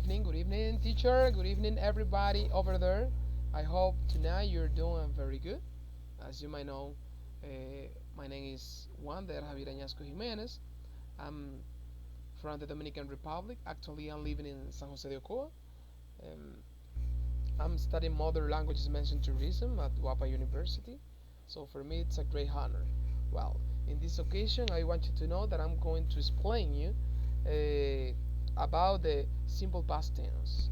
Good evening, teacher. Good evening, everybody over there. I hope tonight you're doing very good. As you might know, uh, my name is Wander Javier Añasco Jimenez. I'm from the Dominican Republic. Actually, I'm living in San Jose de Ocoa. Um, I'm studying Modern Languages Mentioned Tourism at Wapa University. So for me, it's a great honor. Well, in this occasion, I want you to know that I'm going to explain you about the simple past tense.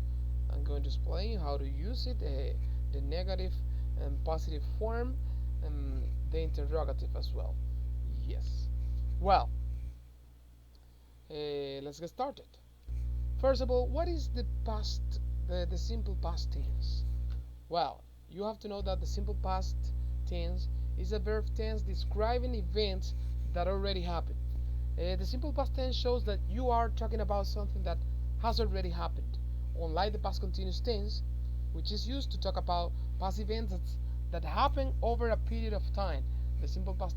I'm going to explain how to use it, the negative and positive form, and the interrogative as well. Yes. Well, let's get started. First of all, what is the simple past tense? Well, you have to know that the simple past tense is a verb tense describing events that already happened. The simple past tense shows that you are talking about something that has already happened, unlike the past continuous tense, which is used to talk about past events that happen over a period of time. The simple past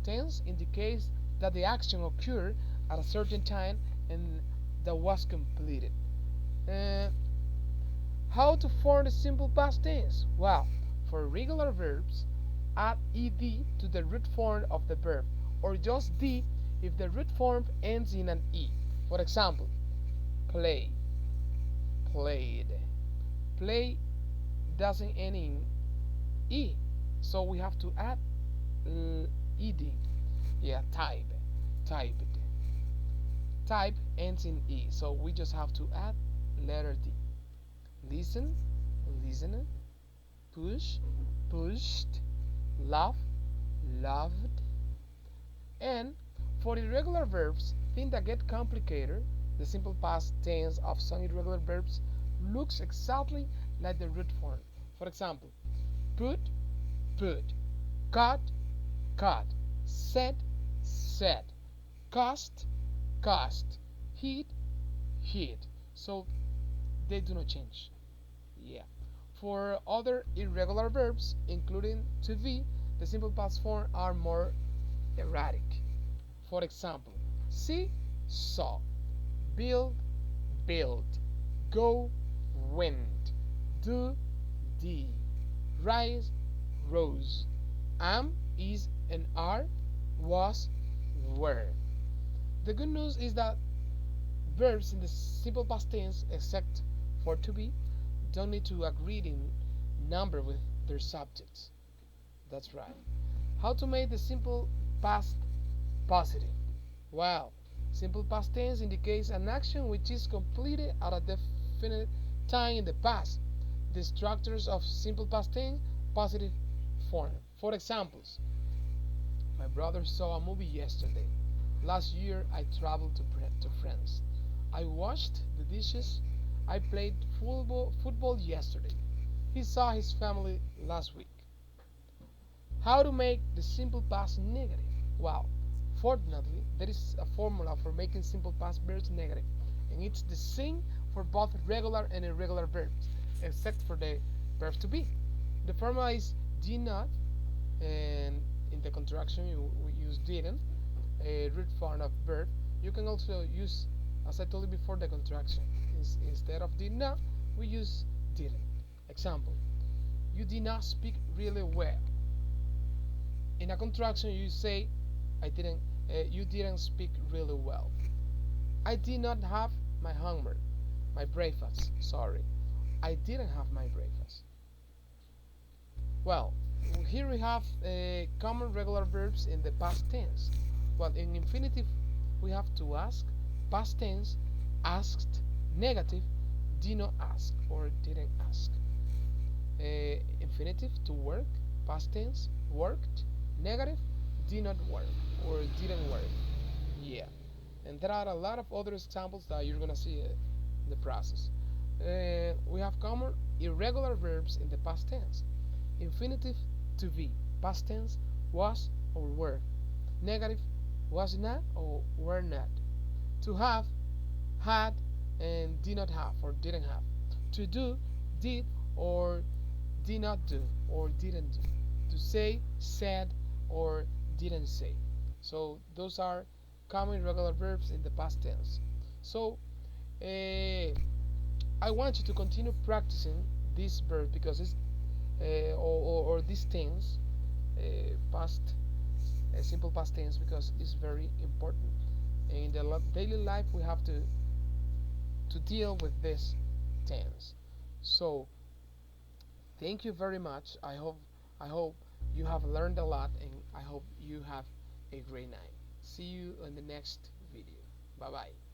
tense indicates that the action occurred at a certain time and that was completed. Uh, how to form the simple past tense? Well, for regular verbs, add ed to the root form of the verb, or just d if the root form ends in an e. For example, play, played. Play doesn't end in e, so we have to add ed. Yeah, typed. Type ends in e, so we just have to add letter d. Listen, listened. Push, pushed. Laugh, loved. And for irregular verbs, things that get complicated, the simple past tense of some irregular verbs looks exactly like the root form. For example, put, put. Cut, cut. Set, set. Cost, cost. Hit, hit. So they do not change. Yeah. For other irregular verbs, including to be, the simple past form are more erratic. For example, see, saw. Build, built. Go, went. Do, did. Rise, rose. Am, is, and are, was, were. The good news is that verbs in the simple past tense, except for to be, don't need to agree in number with their subjects. That's right. How to make the simple past positive? Well, simple past tense indicates an action which is completed at a definite time in the past. The structures of simple past tense positive form. For examples, my brother saw a movie yesterday. Last year I traveled to France. I washed the dishes. I played football yesterday. He saw his family last week. How to make the simple past negative? Well, fortunately, there is a formula for making simple past verbs negative, and it's the same for both regular and irregular verbs, except for the verb to be. The formula is did not, and in the contraction we use didn't, a root form of verb. You can also use, as I told you before, the contraction. Instead of did not, we use didn't. Example: you did not speak really well. In a contraction, you say, "I didn't." You didn't speak really well. I did not have my homework, my breakfast. Sorry, I didn't have my breakfast. Well, here we have common regular verbs in the past tense. Well, in infinitive, we have to ask, past tense, asked, negative, did not ask or didn't ask. Infinitive, to work, past tense, worked, negative, did not work or didn't work. Yeah. And there are a lot of other examples that you're gonna see in the process. We have common irregular verbs in the past tense. Infinitive, to be, past tense, was or were. Negative, was not or were not. To have, had, and did not have or didn't have. To do, did or did not do or didn't do. To say, said, or didn't say. So those are common irregular verbs in the past tense. So uh, I want you to continue practicing this verb because it's or this tense, past simple past tense, because it's very important. And in the daily life, we have to deal with this tense. So thank you very much. I hope you have learned a lot, and I hope you have a great night. See you in the next video. Bye bye.